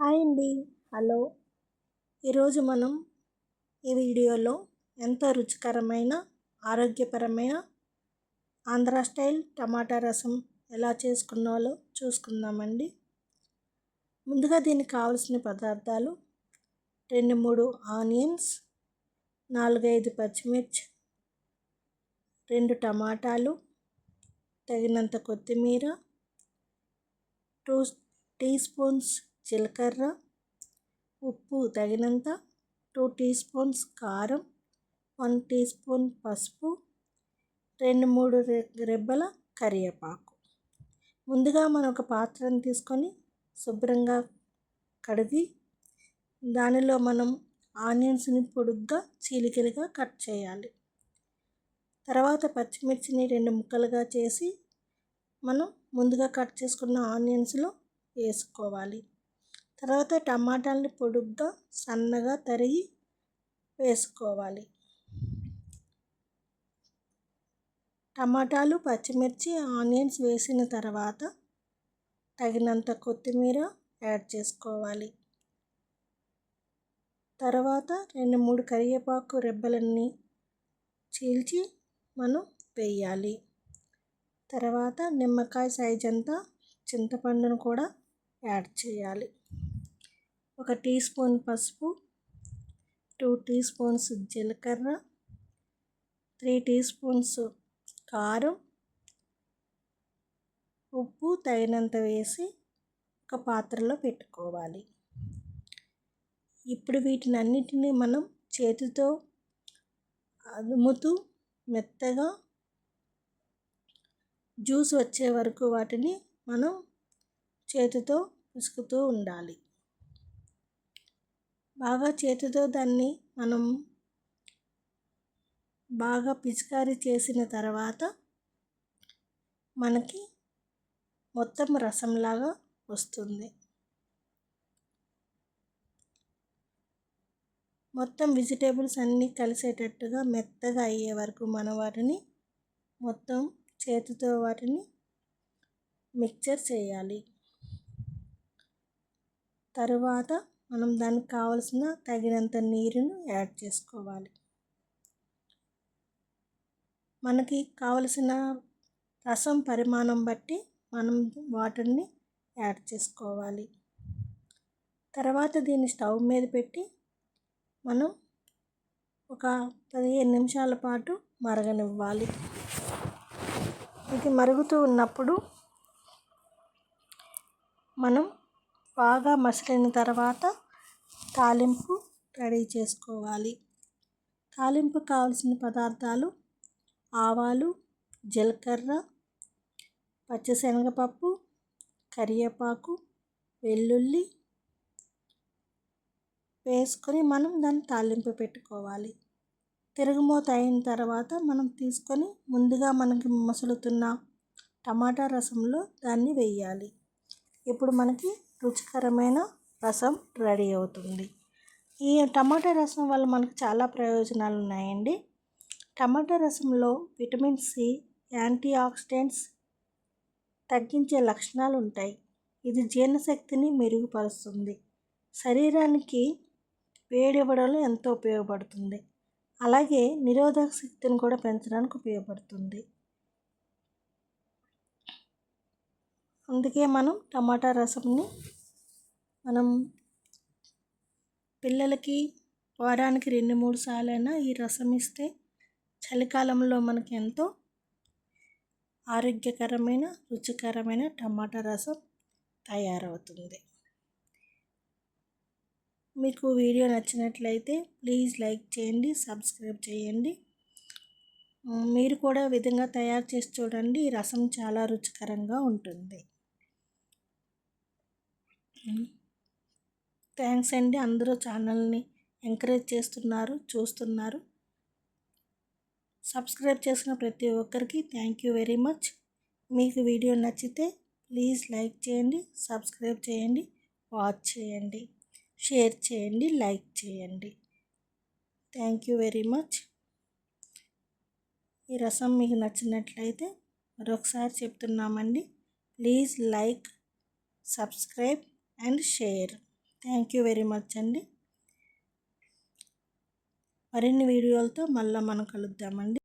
Hi అండి. Hello. ఈరోజు మనం ఈ వీడియోలో ఎంతో రుచికరమైన ఆరోగ్యపరమైన ఆంధ్ర స్టైల్ టమాటా రసం ఎలా చేసుకున్నాలో చూసుకుందామండి. ముందుగా దీనికి కావలసిన పదార్థాలు 2-3 ఆనియన్స్, 4-5 పచ్చిమిర్చి, 2 టమాటాలు, తగినంత కొత్తిమీర, 2 టీ స్పూన్స్ జీలకర్ర, ఉప్పు తగినంత, 2 టీ స్పూన్స్ కారం, 1 టీ స్పూన్ పసుపు, 2-3 రెబ్బల కరివేపాకు. ముందుగా మనం ఒక పాత్రను తీసుకొని శుభ్రంగా కడిగి దానిలో మనం ఆనియన్స్ని పొడుగ్గా చీలికలుగా కట్ చేయాలి. తర్వాత పచ్చిమిర్చిని 2 ముక్కలుగా చేసి మనం ముందుగా కట్ చేసుకున్న ఆనియన్స్లో వేసుకోవాలి. తర్వాత టమాటాలని పొడుగ్గా సన్నగా తరిగి వేసుకోవాలి. టమాటాలు, పచ్చిమిర్చి, ఆనియన్స్ వేసిన తర్వాత తగినంత కొత్తిమీర యాడ్ చేసుకోవాలి. తర్వాత 2-3 కరివేపాకు రెబ్బలన్నీ చీల్చి మనం వేయాలి. తర్వాత నిమ్మకాయ సైజ్ అంతా చింతపండును కూడా యాడ్ చేయాలి. 1 టీ స్పూన్ పసుపు, 2 టీ స్పూన్స్ జీలకర్ర, 3 టీ స్పూన్స్ కారం, ఉప్పు తగినంత వేసి ఒక పాత్రలో పెట్టుకోవాలి. ఇప్పుడు వీటినన్నిటినీ మనం చేతితో అదుముతూ మెత్తగా జ్యూస్ వచ్చే వరకు వాటిని మనం చేతితో పిసుకుతూ ఉండాలి. బాగా చేతితో దాన్ని మనం బాగా పిచికారీ చేసిన తర్వాత మనకి మొత్తం రసంలాగా వస్తుంది. మొత్తం వెజిటేబుల్స్ అన్నీ కలిసేటట్టుగా మెత్తగా అయ్యే వరకు మనం వాటిని మొత్తం చేతితో వాటిని మిక్చర్ చేయాలి. తరువాత మనం దానికి కావలసిన తగినంత నీరును యాడ్ చేసుకోవాలి. మనకి కావలసిన రసం పరిమాణం బట్టి మనం వాటర్ని యాడ్ చేసుకోవాలి. తర్వాత దీన్ని స్టవ్ మీద పెట్టి మనం ఒక 15 నిమిషాల పాటు మరగనివ్వాలి. ఇది మరుగుతూ ఉన్నప్పుడు మనం బాగా మసిలిన తర్వాత తాలింపు రెడీ చేసుకోవాలి. తాలింపు కావాల్సిన పదార్థాలు ఆవాలు, జీలకర్ర, పచ్చిశనగపప్పు, కరివేపాకు, వెల్లుల్లి వేసుకొని మనం దాన్ని తాలింపు పెట్టుకోవాలి. తిరుగుమూత అయిన తర్వాత మనం తీసుకొని ముందుగా మనకి మసులుతున్న టమాటా రసంలో దాన్ని వేయాలి. ఇప్పుడు మనకి రుచికరమైన రసం రెడీ అవుతుంది. ఈ టమాటా రసం వల్ల మనకు చాలా ప్రయోజనాలు ఉన్నాయండి. టమాటా రసంలో విటమిన్ సి, యాంటీ ఆక్సిడెంట్స్ తగ్గించే లక్షణాలు ఉంటాయి. ఇది జీర్ణశక్తిని మెరుగుపరుస్తుంది. శరీరానికి వేడి ఇవ్వడంలో ఎంతో ఉపయోగపడుతుంది. అలాగే నిరోధక శక్తిని కూడా పెంచడానికి ఉపయోగపడుతుంది. అందుకే మనం టమాటా రసంని మనం పిల్లలకి వారానికి 2-3 సార్లైనా ఈ రసం ఇస్తే చలికాలంలో మనకి ఎంతో ఆరోగ్యకరమైన రుచికరమైన టమాటా రసం తయారవుతుంది. మీకు వీడియో నచ్చినట్లయితే ప్లీజ్ లైక్ చేయండి, సబ్స్క్రైబ్ చేయండి. మీరు కూడా ఈ విధంగా తయారు చేసి చూడండి. ఈ రసం చాలా రుచికరంగా ఉంటుంది. థ్యాంక్స్ అండి. అందరూ ఛానల్ని ఎంకరేజ్ చేస్తున్నారు, చూస్తున్నారు. సబ్స్క్రైబ్ చేసిన ప్రతి ఒక్కరికి థ్యాంక్ యూ వెరీ మచ్. మీకు వీడియో నచ్చితే ప్లీజ్ లైక్ చేయండి, సబ్స్క్రైబ్ చేయండి, వాచ్ చేయండి, షేర్ చేయండి, లైక్ చేయండి. Thank you very much. ఈ రసం మీకు నచ్చినట్లయితే మరొకసారి చెప్తున్నామండి, please like, subscribe and share. Thank you very much అండి. మరిన్ని వీడియోలతో మళ్ళీ మనం కలుద్దామండి.